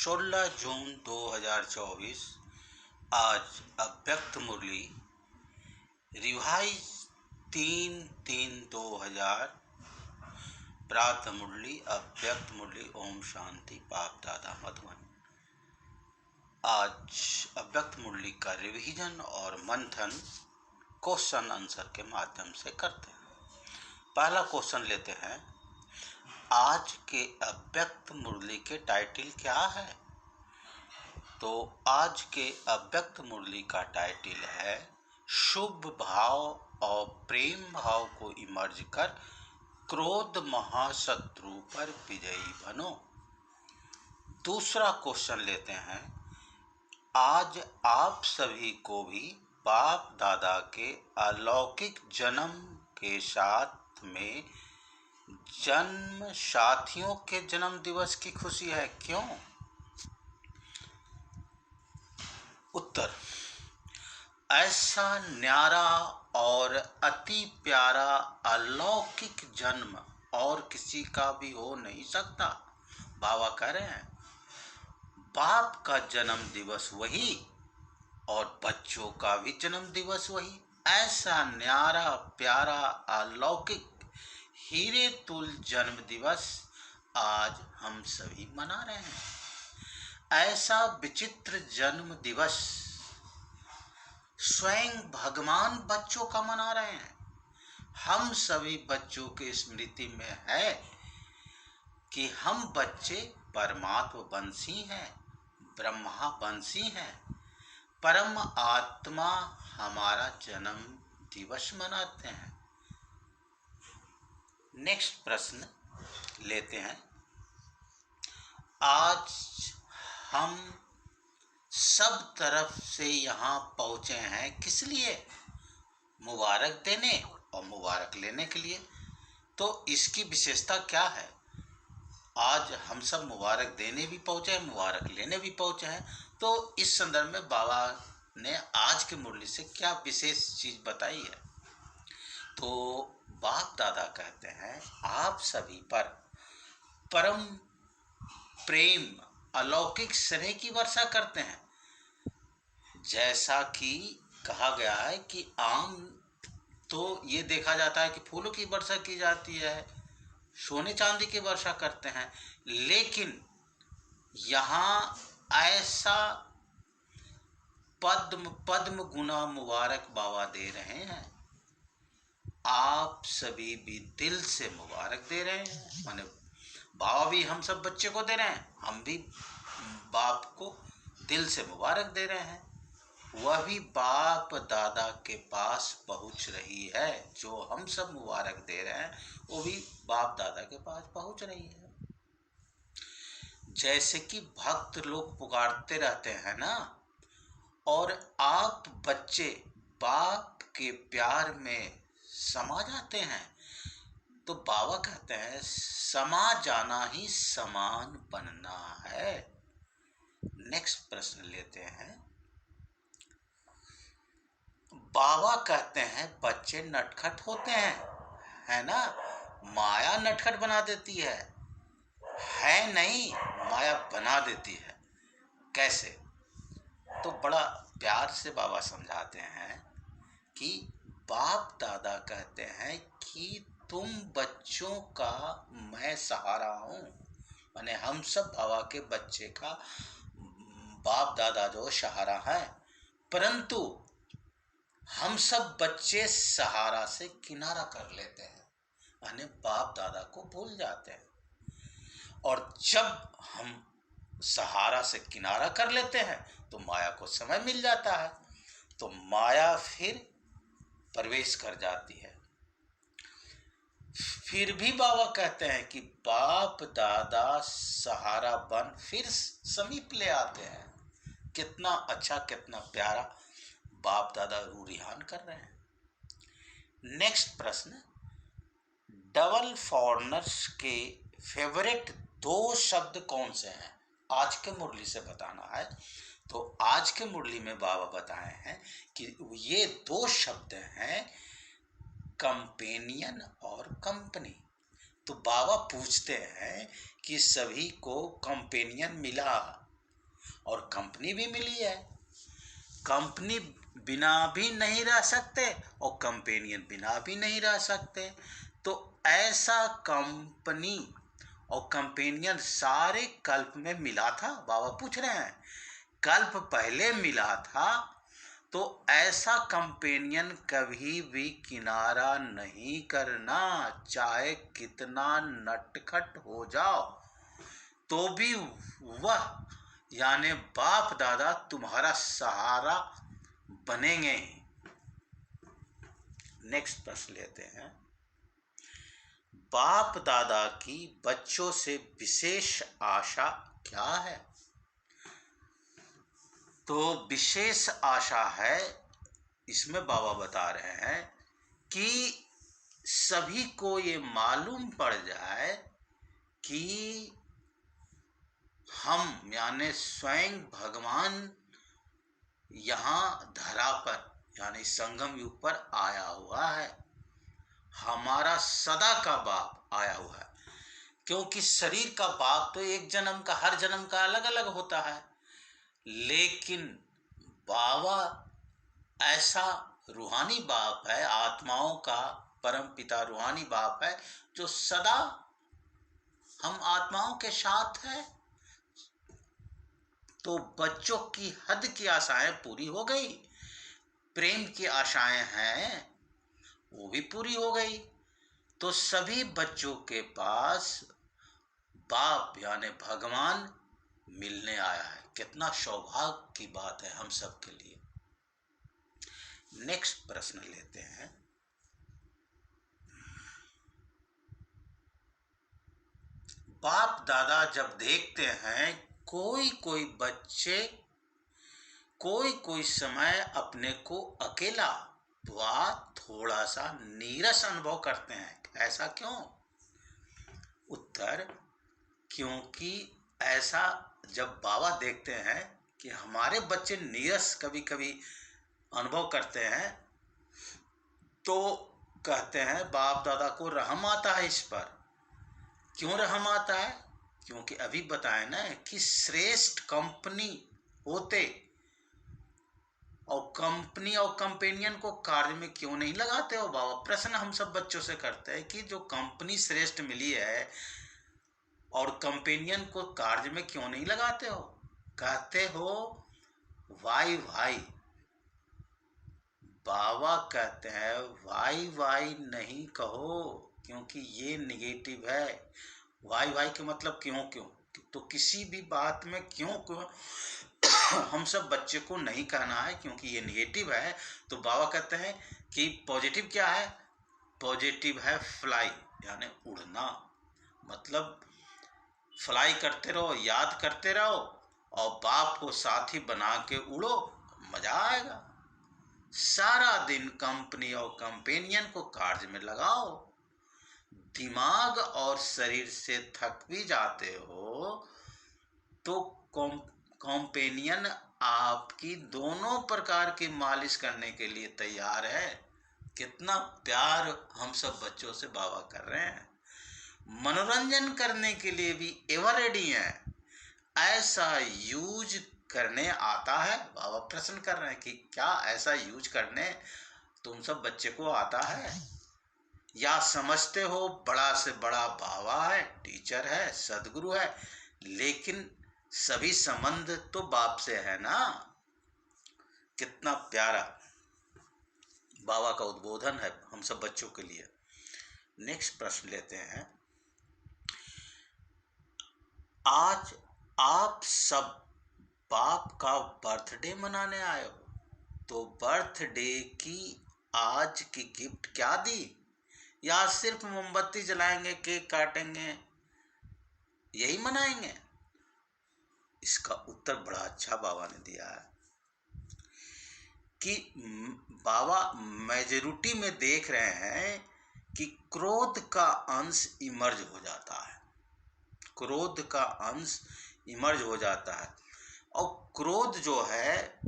16 जून 2024। आज अव्यक्त मुरली रिवाइज 3/3/2000। प्रातः मुरली अव्यक्त मुरली ओम शांति पाप दादा मधुबन। आज अव्यक्त मुरली का रिवीजन और मंथन क्वेश्चन आंसर के माध्यम से करते हैं। पहला क्वेश्चन लेते हैं, आज के अव्यक्त मुरली के टाइटल क्या है? तो आज के अव्यक्त मुरली का टाइटल है शुभ भाव और प्रेम भाव को इमर्ज कर क्रोध महाशत्रु पर विजयी बनो। दूसरा क्वेश्चन लेते हैं, आज आप सभी को भी बाप दादा के अलौकिक जन्म के साथ में जन्म साथियों के जन्म दिवस की खुशी है, क्यों? उत्तर, ऐसा न्यारा और अति प्यारा अलौकिक जन्म और किसी का भी हो नहीं सकता। बाबा कह रहे हैं बाप का जन्म दिवस वही और बच्चों का भी जन्म दिवस वही। ऐसा न्यारा प्यारा अलौकिक हीरे तुल जन्म दिवस आज हम सभी मना रहे हैं। ऐसा विचित्र जन्म दिवस स्वयं भगवान बच्चों का मना रहे हैं। हम सभी बच्चों की स्मृति में है कि हम बच्चे परमात्मा वंशी हैं, ब्रह्मा वंशी हैं। परम आत्मा हमारा जन्म दिवस मनाते हैं। नेक्स्ट प्रश्न लेते हैं, आज हम सब तरफ से यहाँ पहुँचे हैं किस लिए? मुबारक देने और मुबारक लेने के लिए। तो इसकी विशेषता क्या है? आज हम सब मुबारक देने भी पहुँचे हैं, मुबारक लेने भी पहुँचे हैं। तो इस संदर्भ में बाबा ने आज के मुरली से क्या विशेष चीज़ बताई है? तो बाप दादा कहते हैं आप सभी पर परम प्रेम अलौकिक स्नेह की वर्षा करते हैं। जैसा कि कहा गया है कि आम तो ये देखा जाता है कि फूलों की वर्षा की जाती है, सोने चांदी की वर्षा करते हैं, लेकिन यहाँ ऐसा पद्म पद्म गुना मुबारक बाबा दे रहे हैं। आप सभी भी दिल से मुबारक दे रहे हैं, माने बाबा भी हम सब बच्चे को दे रहे हैं, हम भी बाप को दिल से मुबारक दे रहे हैं। वह भी बाप दादा के पास पहुंच रही है। जो हम सब मुबारक दे रहे हैं वो भी बाप दादा के पास पहुंच रही है। जैसे कि भक्त लोग पुकारते रहते हैं ना, और आप बच्चे बाप के प्यार में समा जाते हैं, तो बाबा कहते हैं समा जाना ही समान बनना है। नेक्स्ट प्रश्न लेते हैं, बाबा कहते हैं बच्चे नटखट होते हैं, है ना? माया नटखट बना देती है नहीं, माया बना देती है। कैसे? तो बड़ा प्यार से बाबा समझाते हैं कि बाप दादा कहते हैं कि तुम बच्चों का मैं सहारा हूँ, माने हम सब बाबा के बच्चे का बाप दादा जो सहारा है। परंतु हम सब बच्चे सहारा से किनारा कर लेते हैं, माने बाप दादा को भूल जाते हैं। और जब हम सहारा से किनारा कर लेते हैं तो माया को समय मिल जाता है, तो माया फिर प्रवेश कर जाती है। फिर भी बाबा कहते हैं कि बाप दादा सहारा बन फिर समीप ले आते हैं। कितना अच्छा, कितना प्यारा बाप दादा रूरिहान कर रहे हैं। नेक्स्ट प्रश्न, डबल फॉरनर्स के फेवरेट 2 शब्द कौन से हैं? आज के मुरली से बताना है। तो आज के मुरली में बाबा बताए हैं कि ये 2 शब्द हैं, कंपेनियन और कंपनी। तो बाबा पूछते हैं कि सभी को कंपेनियन मिला और कंपनी भी मिली है। कंपनी बिना भी नहीं रह सकते और कंपेनियन बिना भी नहीं रह सकते। तो ऐसा कंपनी और कंपेनियन सारे कल्प में मिला था। बाबा पूछ रहे हैं कल्प पहले मिला था तो ऐसा कंपेनियन कभी भी किनारा नहीं करना, चाहे कितना नटखट हो जाओ तो भी वह यानी बाप दादा तुम्हारा सहारा बनेंगे ही। नेक्स्ट प्रश्न लेते हैं। बाप दादा की बच्चों से विशेष आशा क्या है? तो विशेष आशा है, इसमें बाबा बता रहे हैं कि सभी को ये मालूम पड़ जाए कि हम यानी स्वयं भगवान यहाँ धरा पर यानी संगम युग पर आया हुआ है। हमारा सदा का बाप आया हुआ है, क्योंकि शरीर का बाप तो एक जन्म का, हर जन्म का अलग अलग होता है, लेकिन बाबा ऐसा रूहानी बाप है, आत्माओं का परम पिता रूहानी बाप है जो सदा हम आत्माओं के साथ है। तो बच्चों की हद की आशाएं पूरी हो गई, प्रेम की आशाएं हैं वो भी पूरी हो गई। तो सभी बच्चों के पास बाप यानी भगवान मिलने आया है। कितना सौभाग्य की बात है हम सब के लिए। नेक्स्ट प्रश्न लेते हैं। बाप दादा जब देखते हैं कोई कोई बच्चे कोई कोई समय अपने को अकेला व थोड़ा सा नीरस अनुभव करते हैं, ऐसा क्यों? उत्तर, क्योंकि ऐसा जब बाबा देखते हैं कि हमारे बच्चे नीरस कभी कभी अनुभव करते हैं तो कहते हैं बाप दादा को रहम आता है इस पर। क्यों रहम आता है? क्योंकि अभी बताए ना कि श्रेष्ठ कंपनी होते और कंपनी और कंपेनियन को कार्य में क्यों नहीं लगाते हो बाबा? प्रश्न हम सब बच्चों से करते हैं कि जो कंपनी श्रेष्ठ मिली है और कंपेनियन को कार्य में क्यों नहीं लगाते हो? कहते हो वाई भाई। बाबा कहते हैं वाई वाई नहीं कहो, क्योंकि ये निगेटिव है। वाई वाई के मतलब क्यों क्यों, तो किसी भी बात में क्यों क्यों हम सब बच्चे को नहीं कहना है, क्योंकि ये निगेटिव है। तो बाबा कहते हैं कि पॉजिटिव क्या है? पॉजिटिव है फ्लाई यानी उड़ना। मतलब फ्लाई करते रहो, याद करते रहो और बाप को साथी बना के उड़ो, मजा आएगा। सारा दिन कंपनी और कंपेनियन को कार्य में लगाओ। दिमाग और शरीर से थक भी जाते हो तो कंपेनियन आपकी दोनों प्रकार की मालिश करने के लिए तैयार है। कितना प्यार हम सब बच्चों से बाबा कर रहे हैं। मनोरंजन करने के लिए भी एवर रेडी है। ऐसा यूज करने आता है? बाबा प्रश्न कर रहे हैं कि क्या ऐसा यूज करने तुम सब बच्चे को आता है? या समझते हो बड़ा से बड़ा बाबा है, टीचर है, सदगुरु है, लेकिन सभी संबंध तो बाप से है ना। कितना प्यारा बाबा का उद्बोधन है हम सब बच्चों के लिए। नेक्स्ट प्रश्न लेते हैं। आज आप सब बाप का बर्थडे मनाने आए हो, तो बर्थडे की आज की गिफ्ट क्या दी? या सिर्फ मोमबत्ती जलाएंगे, केक काटेंगे, यही मनाएंगे? इसका उत्तर बड़ा अच्छा बाबा ने दिया है कि बाबा मेजॉरिटी में देख रहे हैं कि क्रोध का अंश इमर्ज हो जाता है। क्रोध का अंश इमर्ज हो जाता है और क्रोध जो है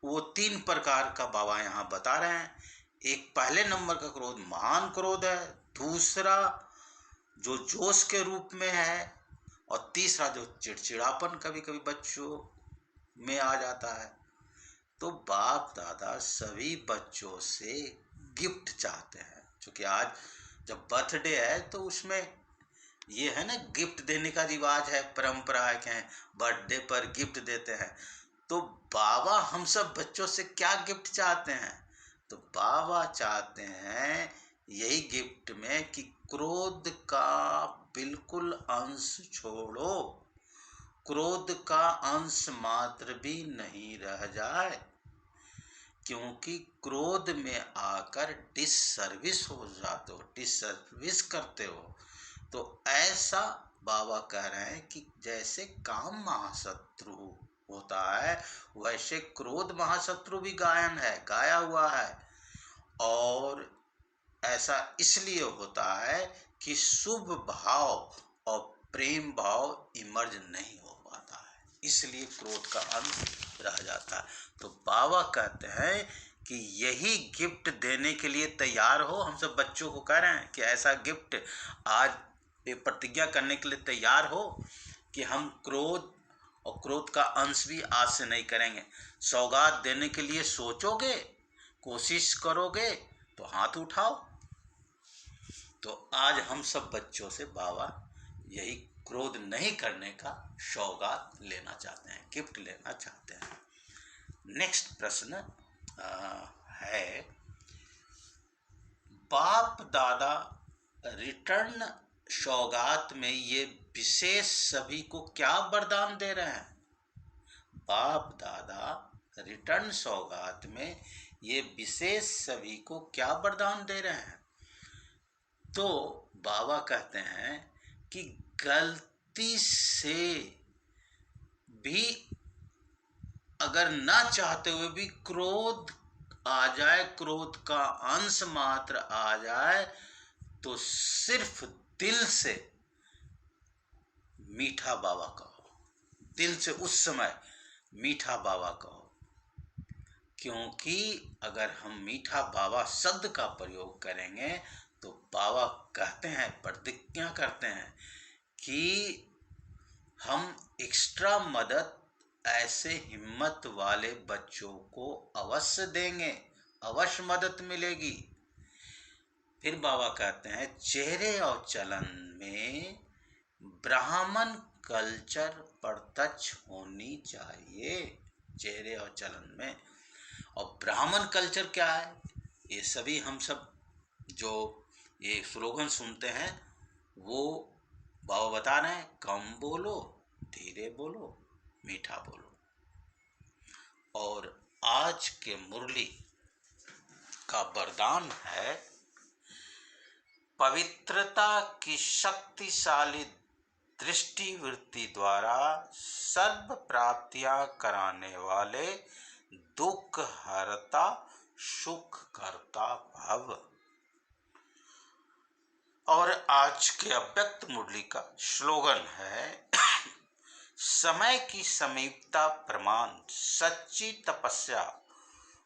वो 3 प्रकार का बाबा यहाँ बता रहे हैं। एक पहले नंबर का क्रोध महान क्रोध है, दूसरा जो जोश के रूप में है, और तीसरा जो चिड़चिड़ापन कभी कभी बच्चों में आ जाता है। तो बाप दादा सभी बच्चों से गिफ्ट चाहते हैं, क्योंकि आज जब बर्थडे है तो उसमें ये है ना, गिफ्ट देने का रिवाज है, परंपरा है कि बर्थडे पर गिफ्ट देते हैं। तो बाबा हम सब बच्चों से क्या गिफ्ट चाहते हैं? तो बाबा चाहते हैं यही गिफ्ट में कि क्रोध का बिल्कुल अंश छोड़ो, क्रोध का अंश मात्र भी नहीं रह जाए, क्योंकि क्रोध में आकर डिससर्विस हो जाते हो, डिससर्विस करते हो। तो ऐसा बाबा कह रहे हैं कि जैसे काम महाशत्रु होता है, वैसे क्रोध महाशत्रु भी गाया हुआ है। और ऐसा इसलिए होता है कि शुभ भाव और प्रेम भाव इमर्ज नहीं हो पाता है, इसलिए क्रोध का अंश रह जाता है। तो बाबा कहते हैं कि यही गिफ्ट देने के लिए तैयार हो। हम सब बच्चों को कह रहे हैं कि ऐसा गिफ्ट आज प्रतिज्ञा करने के लिए तैयार हो कि हम क्रोध और क्रोध का अंश भी आज से नहीं करेंगे। सौगात देने के लिए सोचोगे, कोशिश करोगे तो हाथ उठाओ। तो आज हम सब बच्चों से बाबा यही क्रोध नहीं करने का सौगात लेना चाहते हैं, गिफ्ट लेना चाहते हैं। नेक्स्ट प्रश्न है, बाप दादा रिटर्न सौगात में ये विशेष सभी को क्या वरदान दे रहे हैं? बाप दादा रिटर्न सौगात में ये विशेष सभी को क्या वरदान दे रहे हैं? तो बाबा कहते हैं कि गलती से भी अगर ना चाहते हुए भी क्रोध आ जाए, क्रोध का अंश मात्र आ जाए, तो सिर्फ दिल से मीठा बाबा कहो, दिल से उस समय मीठा बाबा कहो। क्योंकि अगर हम मीठा बाबा शब्द का प्रयोग करेंगे तो बाबा कहते हैं, प्रतिज्ञा करते हैं कि हम एक्स्ट्रा मदद ऐसे हिम्मत वाले बच्चों को अवश्य देंगे, अवश्य मदद मिलेगी। फिर बाबा कहते हैं, चेहरे और चलन में ब्राह्मण कल्चर प्रत्यक्ष होनी चाहिए। चेहरे और चलन में, और ब्राह्मण कल्चर क्या है? ये सभी हम सब जो ये स्लोगन सुनते हैं वो बाबा बता रहे हैं, कम बोलो, धीरे बोलो, मीठा बोलो। और आज के मुरली का वरदान है, पवित्रता की शक्तिशाली दृष्टि वृत्ति द्वारा सर्व प्राप्तियां कराने वाले दुख हरता सुख करता भव। और आज के अव्यक्त मुरली का स्लोगन है, समय की समीपता प्रमाण सच्ची तपस्या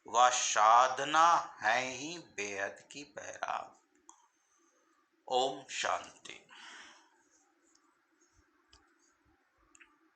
व साधना है ही बेहद की बैराग। ओम शांति।